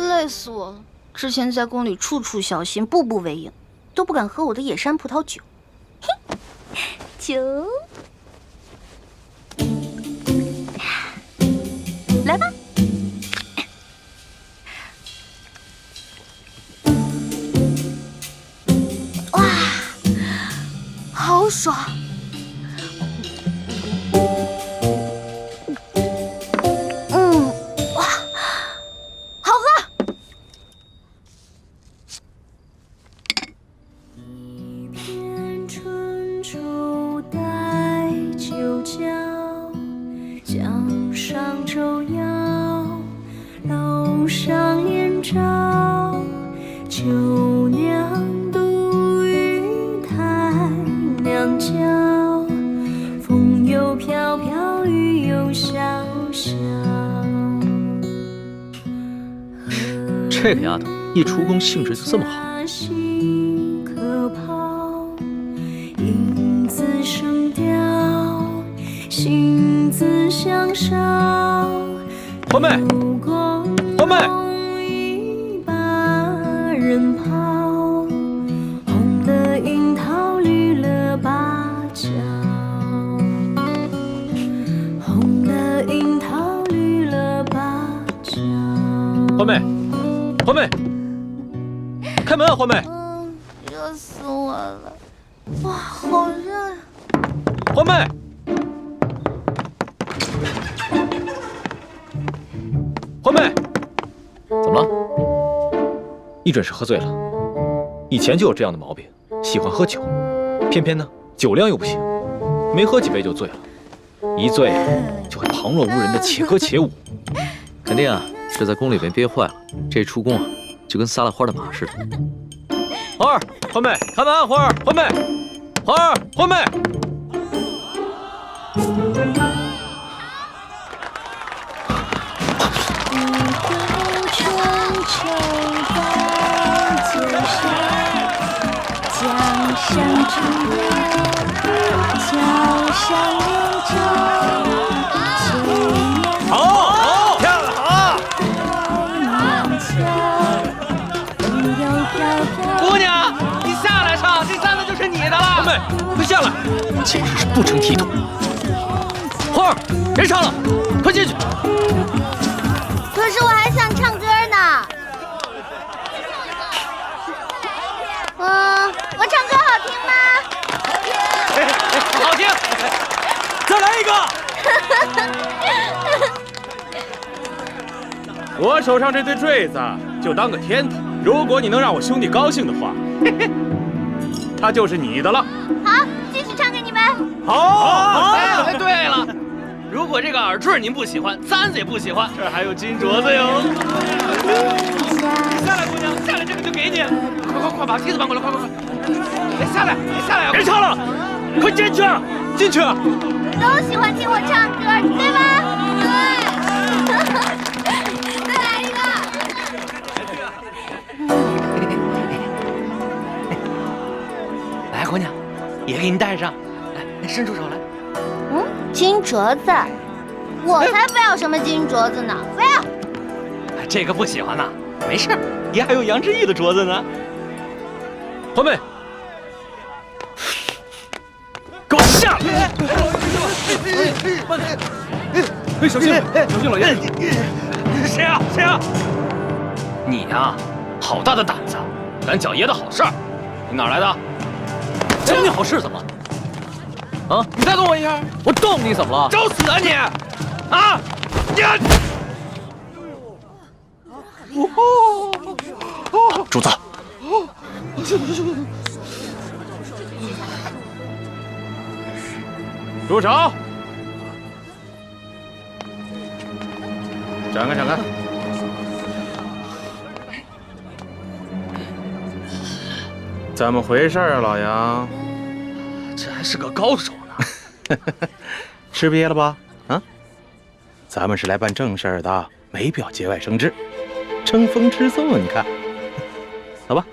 累死我了！之前在宫里处处小心，步步为营，都不敢喝我的野山葡萄酒。嘿，酒，来吧。哇，好爽！哇，好喝！一片春秋带酒浇，江上舟摇，楼上帘照，九娘独语台娘娇，风又飘飘，雨又潇潇。这个丫头一出宫兴致就这么好。可抛，影自声调，心自相绍。欢妹，欢妹，一把人抛，红了樱桃，绿了芭蕉。红了樱桃，绿了芭蕉。欢妹，欢妹，开门啊，欢妹！热死我了！哇，好热呀！欢妹，欢妹，怎么了？一准是喝醉了。以前就有这样的毛病，喜欢喝酒，偏偏呢酒量又不行，没喝几杯就醉了，一醉就会旁若无人的且歌且舞。肯定啊，是在宫里面憋坏了，这出宫啊就跟撒了欢的马似的。花儿，欢妹，开门啊！花儿，欢妹，花儿，欢妹。江上舟摇，桥上柳照，好，漂亮，好！姑娘，你下来唱，这簪子就是你的了。欢妹，快下来！简直是不成体统。花儿，别唱了，快进去。可是我还想唱歌呢。我唱歌好听吗？好听。再来一个。我手上这对坠子就当个天头，如果你能让我兄弟高兴的话，它就是你的了。好，继续唱给你们。好。哎，对了，如果这个耳坠您不喜欢，簪子也不喜欢，这儿还有金镯子哟。下来，姑娘，下来，这个就给你。快把梯子搬过来，快！哎，下来呀！别唱了，快进去，进去。都喜欢听我唱歌，对吧？对。再来一个。来，姑娘，也给你戴上。来，伸出手来。金镯子，我才不要什么金镯子呢！不要。这个不喜欢呐？没事，爷还有杨志毅的镯子呢。欢妹，给我下来！小心，老爷！谁啊？你呀，好大的胆子，敢搅爷的好事儿！你哪儿来的？搅你好事怎么了？啊！你再动我一下，我动你怎么了？找死啊你！啊！主子，住手！展开！怎么回事啊，老杨？这还是个高手呢。吃瘪了吧？啊？咱们是来办正事儿的，没必要节外生枝，争风吃醋。你看，走吧。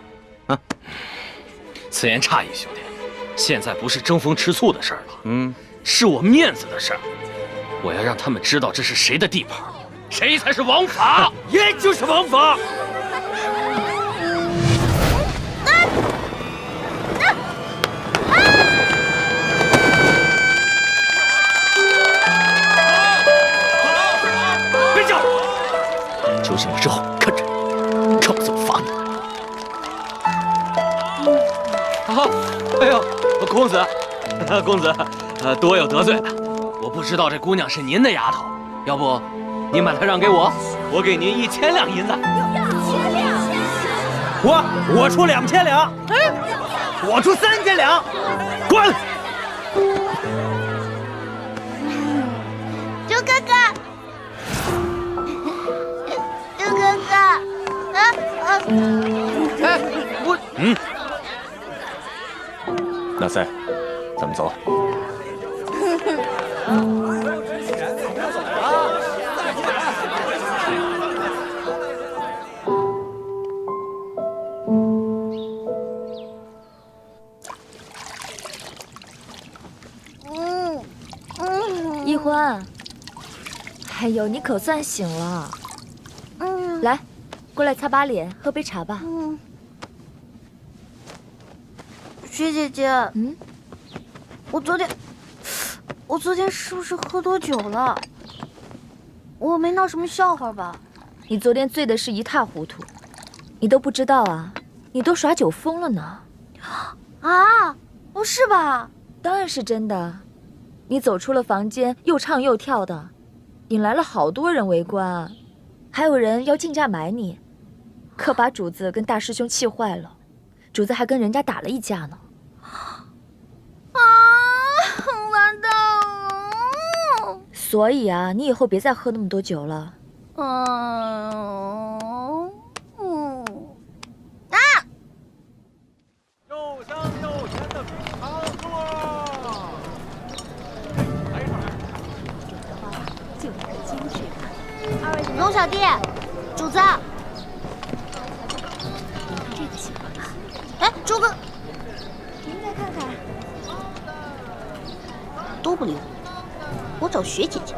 啊，此言差矣，兄弟。现在不是争风吃醋的事儿了，是我面子的事儿。我要让他们知道这是谁的地盘，谁才是王法。爷就是王法。酒醒了之后，看着，看我怎么罚你。啊！哎呦，公子，公子，多有得罪了。我不知道这姑娘是您的丫头，要不您把她让给我，我给您1000两银子。我出2000两，我出3000两，滚！猪哥哥，猪哥哥，哎，我纳赛，咱们走。一欢，哎呦，你可算醒了。来，过来擦把脸，喝杯茶吧。薛姐姐，我昨天是不是喝多酒了？我没闹什么笑话吧？你昨天醉的是一塌糊涂，你都不知道啊？你都耍酒疯了呢。啊，不是吧？当然是真的。你走出了房间，又唱又跳的，引来了好多人围观，还有人要竞价买你，可把主子跟大师兄气坏了，主子还跟人家打了一架呢。完蛋了！所以啊，你以后别再喝那么多酒了。又香又甜的冰糖醋。龙小弟，主子。这个喜欢。哎，猪哥，您再看看。都不理我找雪姐姐。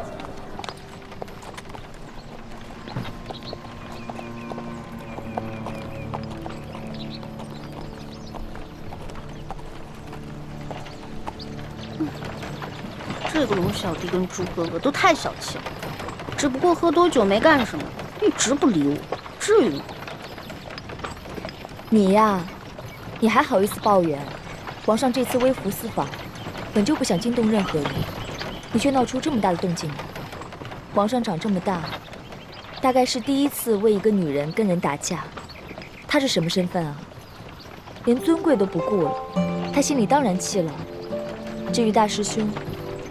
这个龙小弟跟猪哥哥都太小气了，只不过喝多酒没干什么，一直不理我，至于吗？你呀，你还好意思抱怨？皇上这次微服私访，本就不想惊动任何人，你却闹出这么大的动静来。皇上长这么大，大概是第一次为一个女人跟人打架。他是什么身份啊？连尊贵都不顾了，他心里当然气了。至于大师兄，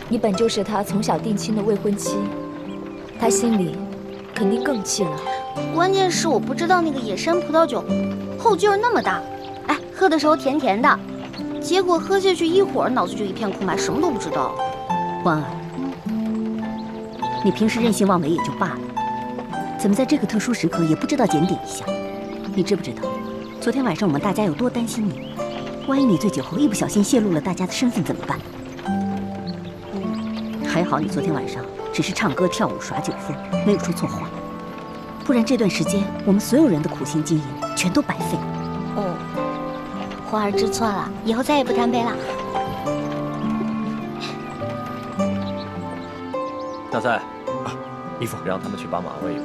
你本就是他从小定亲的未婚妻，他心里肯定更气了。关键是我不知道那个野山葡萄酒后劲儿那么大，哎，喝的时候甜甜的，结果喝下去一会儿脑子就一片空白，什么都不知道。欢儿，你平时任性妄为也就罢了，怎么在这个特殊时刻也不知道检点一下？你知不知道，昨天晚上我们大家有多担心你？万一你醉酒后一不小心泄露了大家的身份怎么办？还好你昨天晚上只是唱歌跳舞耍酒疯，没有说错话，不然这段时间我们所有人的苦心经营全都白费了。哦，花儿知错了，以后再也不贪杯了。大赛，义父，让他们去把马喂一喂，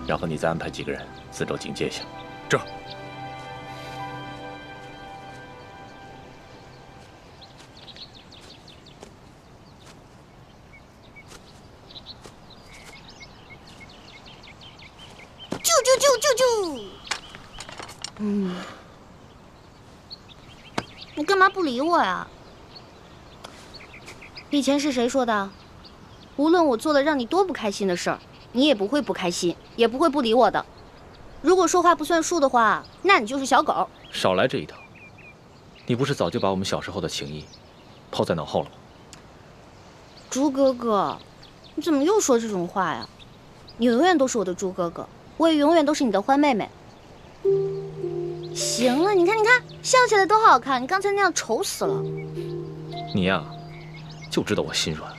然后你再安排几个人四周警戒一下。这。啾！你干嘛不理我呀？以前是谁说的？无论我做了让你多不开心的事儿，你也不会不开心，也不会不理我的。如果说话不算数的话，那你就是小狗。少来这一套！你不是早就把我们小时候的情谊抛在脑后了吗？猪哥哥，你怎么又说这种话呀？你永远都是我的猪哥哥，我也永远都是你的欢妹妹。行了，你看，笑起来多好看！你刚才那样丑死了。你呀，就知道我心软，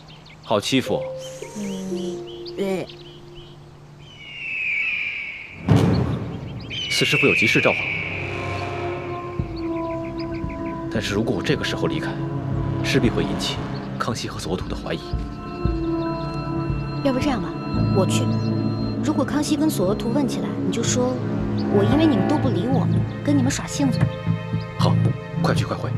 好欺负。此师傅有急事召唤我，但是如果我这个时候离开，势必会引起康熙和左土的怀疑。要不这样吧，我去。如果康熙跟索额图问起来，你就说我因为你们都不理我，跟你们耍性子。好，快去快回。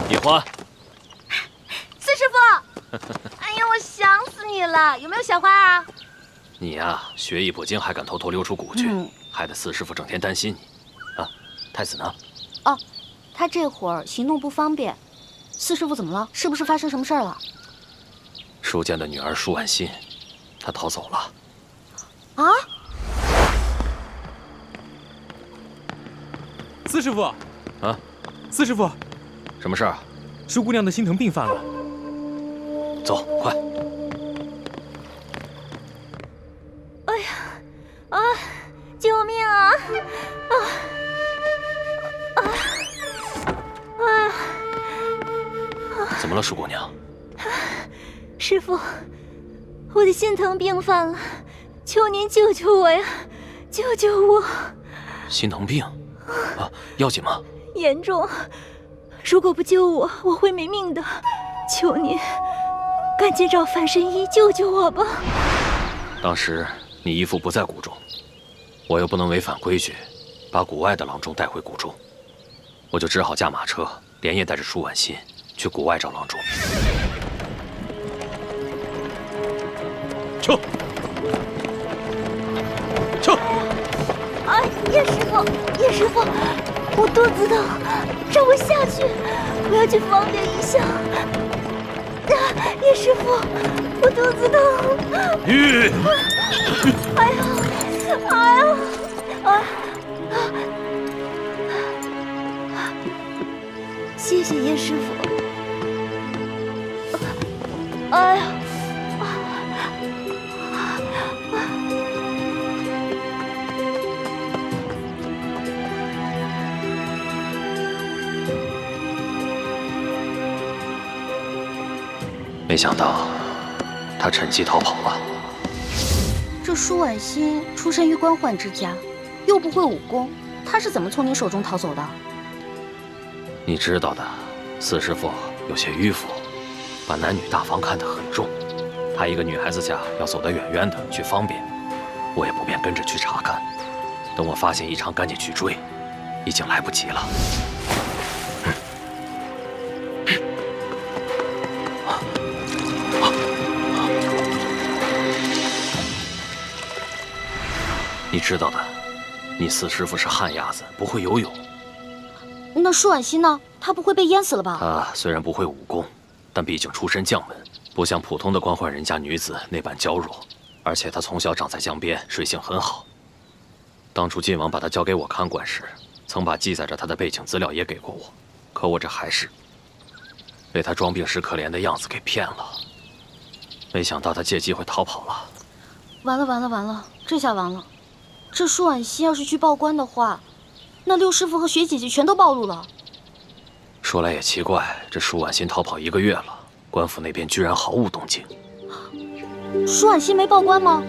叶欢，四师傅，哎呀，我想死你了，有没有小花啊？你呀，学艺不精，还敢偷偷溜出谷去，害得四师傅整天担心你。啊，太子呢？哦，他这会儿行动不方便。四师傅怎么了？是不是发生什么事儿了？舒剑的女儿舒婉心，她逃走了。啊？四师傅，啊，四师傅，什么事儿啊？舒姑娘的心疼病犯了。走，快！哎呀，啊！救命啊！怎么了，舒姑娘？师傅，我的心疼病犯了，求您救救我呀！救救我！心疼病？啊，要紧吗？严重，如果不救我，我会没命的。求您，赶紧找范神医救救我吧。当时你姨父不在谷中，我又不能违反规矩，把谷外的郎中带回谷中，我就只好驾马车，连夜带着舒婉心去谷外找郎中。撤！撤！哎，叶师傅，叶师傅，我肚子疼，让我下去，我要去方便一下。叶师傅，我肚子疼。哎呀，哎呀，谢谢叶师傅。哎呀。没想到他趁机逃跑了。这舒婉心出身于官宦之家，又不会武功，她是怎么从你手中逃走的？你知道的，四师傅有些迂腐，把男女大防看得很重。她一个女孩子家要走得远远的去方便，我也不便跟着去查看。等我发现异常，赶紧去追，已经来不及了。你知道的，你四师傅是旱鸭子，不会游泳。那舒婉心呢？她不会被淹死了吧？她虽然不会武功，但毕竟出身将门，不像普通的官宦人家女子那般娇弱。而且她从小长在江边，水性很好。当初晋王把她交给我看管时，曾把记载着她的背景资料也给过我，可我这还是被她装病时可怜的样子给骗了。没想到她借机会逃跑了。完了完了完了，这下完了。这舒婉心要是去报官的话，那六师傅和雪姐姐全都暴露了。说来也奇怪，这舒婉心逃跑1个月了，官府那边居然毫无动静。舒婉心没报官吗？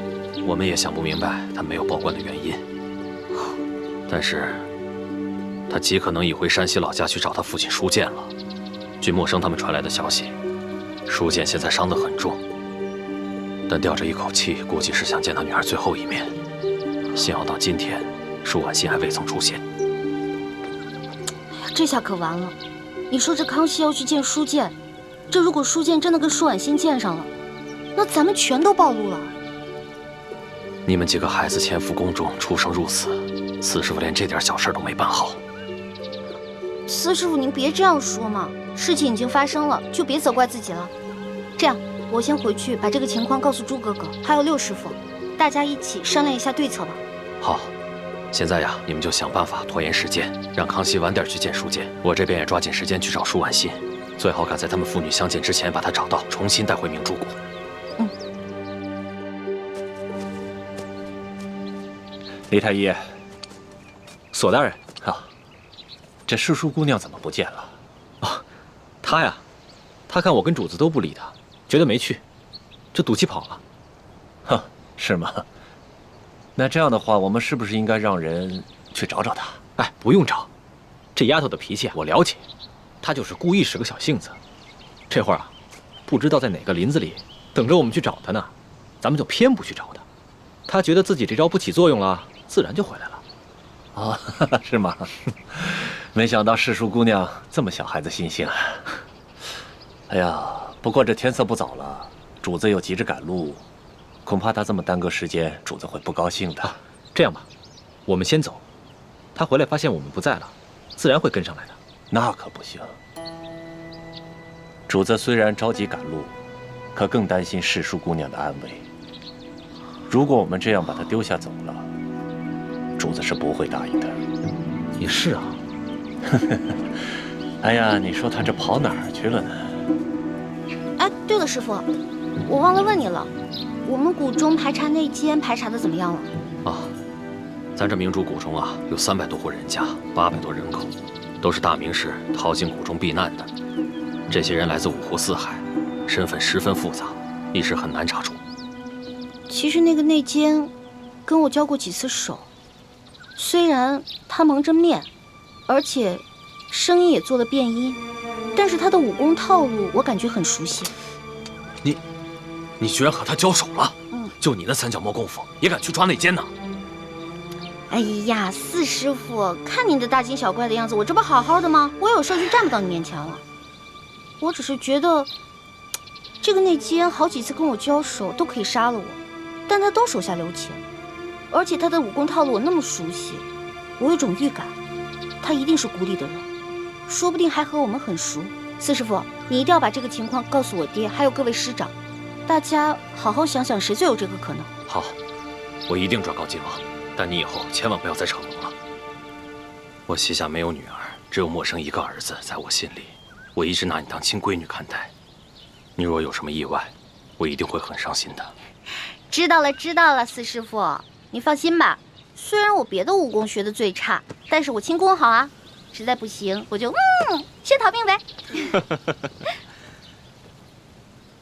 我们也想不明白她没有报官的原因。但是，她极可能已回山西老家去找她父亲舒剑了。据默生他们传来的消息，舒剑现在伤得很重，但吊着一口气，估计是想见他女儿最后一面。幸好到今天，舒婉心还未曾出现。哎呀，这下可完了！你说这康熙要去见舒剑，这如果舒剑真的跟舒婉心见上了，那咱们全都暴露了。你们几个孩子潜伏宫中，出生入死，四师傅连这点小事都没办好。四师傅，您别这样说嘛，事情已经发生了，就别责怪自己了。这样，我先回去把这个情况告诉朱哥哥，还有六师傅，大家一起商量一下对策吧。好，现在呀，你们就想办法拖延时间，让康熙晚点去见舒剑。我这边也抓紧时间去找舒婉心，最好赶在他们父女相见之前把她找到，重新带回明珠谷。李太医，索大人啊，这舒姑娘怎么不见了？哦，她呀，她看我跟主子都不理她，觉得没趣，就赌气跑了。哼，是吗？那这样的话，我们是不是应该让人去找找他？哎，不用找，这丫头的脾气我了解，她就是故意使个小性子。这会儿啊，不知道在哪个林子里等着我们去找她呢，咱们就偏不去找她。她觉得自己这招不起作用了，自然就回来了。哦，是吗？没想到世树姑娘这么小孩子心性。哎呀，不过这天色不早了，主子又急着赶路，恐怕他这么耽搁时间，主子会不高兴的。这样吧，我们先走，他回来发现我们不在了，自然会跟上来的。那可不行。主子虽然着急赶路，可更担心世树姑娘的安危。如果我们这样把她丢下走了，主子是不会答应的。也是啊。哎呀，你说她这跑哪儿去了呢？哎，对了，师傅，我忘了问你了，我们谷中排查内奸排查的怎么样了？啊，咱这明珠谷中啊，有300多户人家，800多人口，都是大名士逃进谷中避难的。这些人来自五湖四海，身份十分复杂，一时很难查出。其实那个内奸跟我交过几次手，虽然他蒙着面，而且声音也做了变音，但是他的武功套路我感觉很熟悉。你居然和他交手了？嗯，就你那3脚猫功夫，也敢去抓内奸呢？哎呀，四师傅，看你的大惊小怪的样子，我这不好好的吗？我有事就站不到你面前了。我只是觉得，这个内奸好几次跟我交手都可以杀了我，但他都手下留情，而且他的武功套路我那么熟悉，我有种预感，他一定是谷里的人，说不定还和我们很熟。四师傅，你一定要把这个情况告诉我爹，还有各位师长，大家好好想想谁最有这个可能。好，我一定转告晋王，但你以后千万不要再逞能了。我膝下没有女儿，只有默生一个儿子，在我心里，我一直拿你当亲闺女看待。你若有什么意外，我一定会很伤心的。知道了，知道了，四师傅，你放心吧。虽然我别的武功学的最差，但是我轻功好啊。实在不行，我就先逃命呗。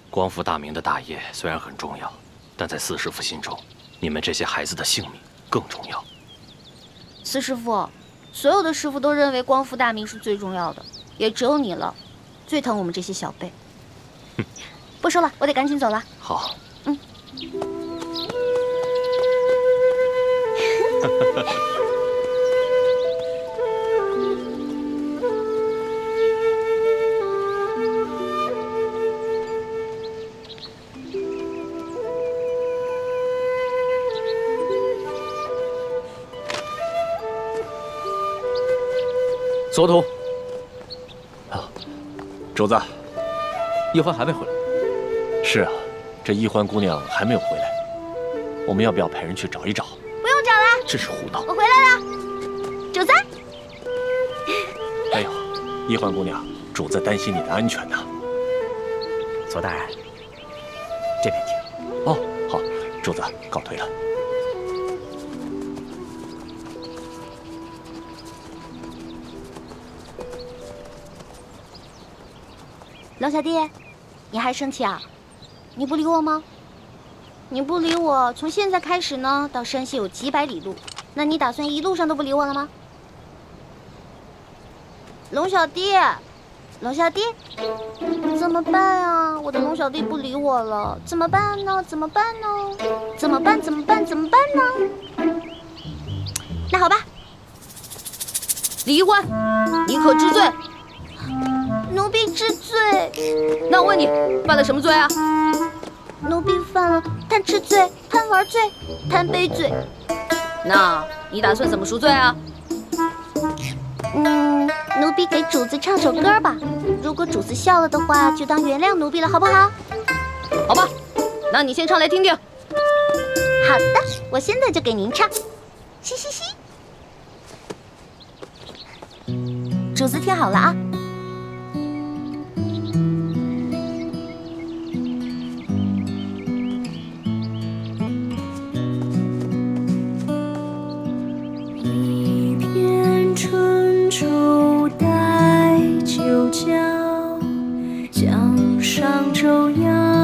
光复大明的大业虽然很重要，但在四师傅心中，你们这些孩子的性命更重要。四师傅，所有的师傅都认为光复大明是最重要的，也只有你了，最疼我们这些小辈。不说了，我得赶紧走了。好。索图，主子，叶欢还没回来。是啊，这一欢姑娘还没有回来，我们要不要派人去找一找？不用找了，真是胡闹！我回来了，主子。哎呦，一欢姑娘，主子担心你的安全呢。左大人，这边请。哦，好，主子告退了。龙小弟，你还生气啊？你不理我吗？你不理我，从现在开始呢，到山西有几百里路，那你打算一路上都不理我了吗？龙小弟，龙小弟，怎么办啊？我的龙小弟不理我了，怎么办呢？怎么办呢？怎么办？怎么办？怎么办呢？那好吧，李一欢，你可知罪？奴婢知罪。那我问你，犯了什么罪啊？奴婢犯了贪吃罪、贪玩罪、贪杯罪。那你打算怎么赎罪啊？奴婢给主子唱首歌吧。如果主子笑了的话，就当原谅奴婢了，好不好？好吧，那你先唱来听听。好的，我现在就给您唱。嘻嘻嘻。主子听好了啊。春秋待酒浇，江上舟摇。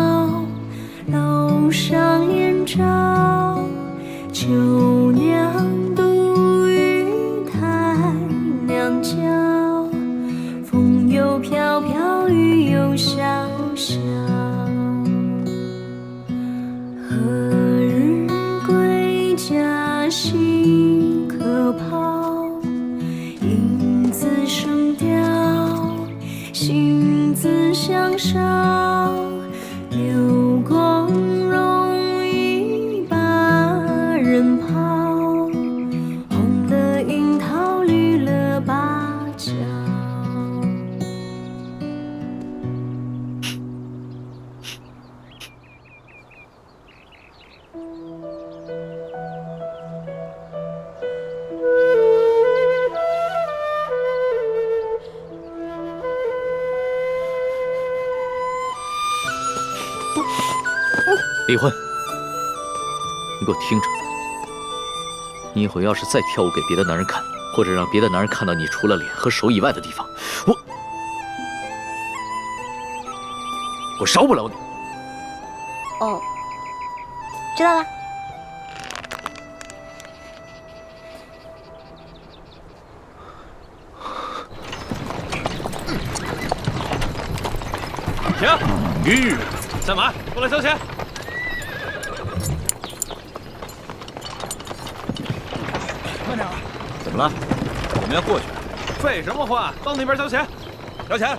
何日归家兮可抛？影自生凋，心自相绍。流光容易把人抛，红了樱桃，绿了芭蕉。离婚！你给我听着，你以后要是再跳舞给别的男人看，或者让别的男人看到你除了脸和手以外的地方，我饶不了你。哦，知道了。停！干嘛？过来交钱！慢点！怎么了？我们要过去。废什么话？到那边交钱！交钱！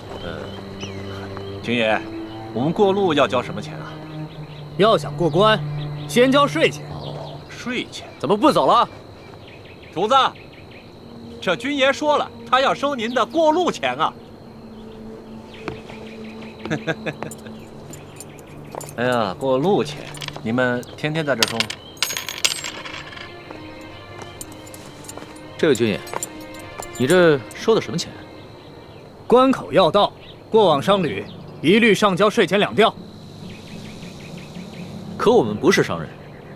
军爷，我们过路要交什么钱啊？要想过关，先交税钱。哦，税钱。怎么不走了？主子，这军爷说了，他要收您的过路钱啊。哎呀，过路钱，你们天天在这收吗？这位军爷，你这收的什么钱？关口要道，过往商旅一律上交税钱2吊。可我们不是商人，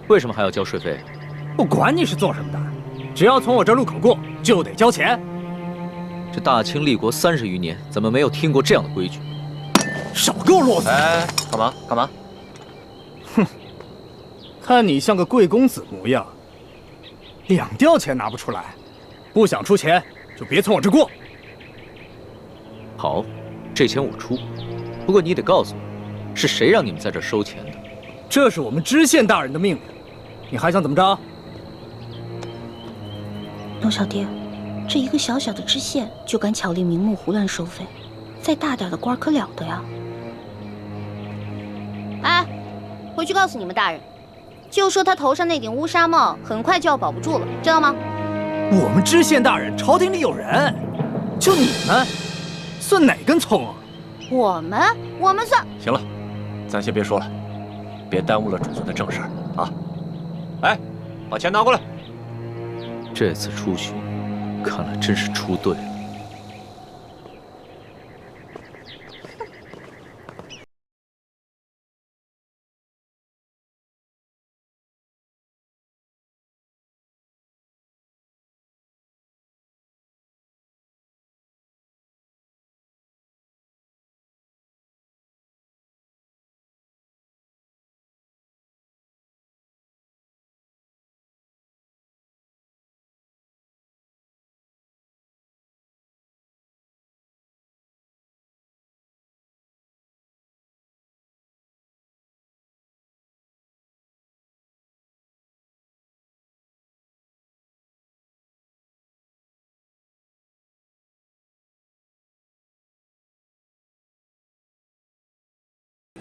为什么还要交税费？不管你是做什么的，只要从我这路口过，就得交钱。这大清立国30余年，怎么没有听过这样的规矩？少给我啰嗦！哎，干嘛？干嘛？哼，看你像个贵公子模样，2吊钱拿不出来，不想出钱就别从我这过。好，这钱我出，不过你得告诉我，是谁让你们在这收钱的？这是我们知县大人的命令，你还想怎么着？龙小爹，这一个小小的知县就敢巧立名目胡乱收费，再大点的官可了得呀！哎，回去告诉你们大人，就说他头上那顶乌纱帽很快就要保不住了，知道吗？我们知县大人朝廷里有人，就你们，算哪根葱啊？我们算……行了，咱先别说了，别耽误了主子的正事儿啊！哎，把钱拿过来。这次出巡，看来真是出对了。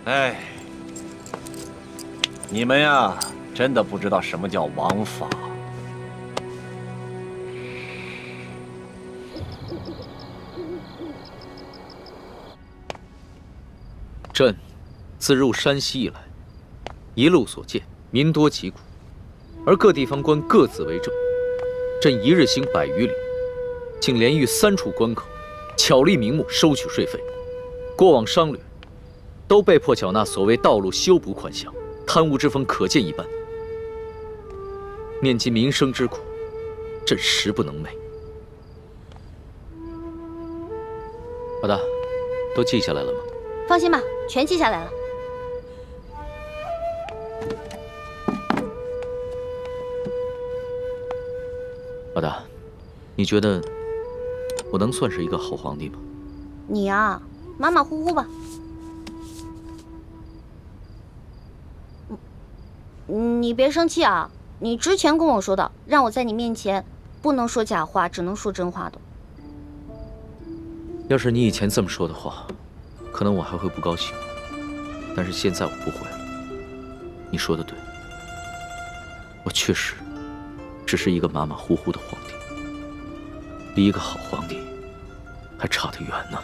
哎，你们呀，真的不知道什么叫王法。朕自入山西以来，一路所见，民多疾苦，而各地方官各自为政。朕一日行100余里，竟连遇3处关口，巧立名目收取税费。过往商旅都被迫缴纳所谓道路修补款项，贪污之风可见一斑。念及民生之苦，朕实不能寐。老大，都记下来了吗？放心吧，全记下来了。老大，你觉得我能算是一个好皇帝吗？你啊，马虎吧。你别生气啊！你之前跟我说的，让我在你面前不能说假话，只能说真话的。要是你以前这么说的话，可能我还会不高兴。但是现在我不会了。你说的对，我确实只是一个马马虎虎的皇帝，离一个好皇帝还差得远呢。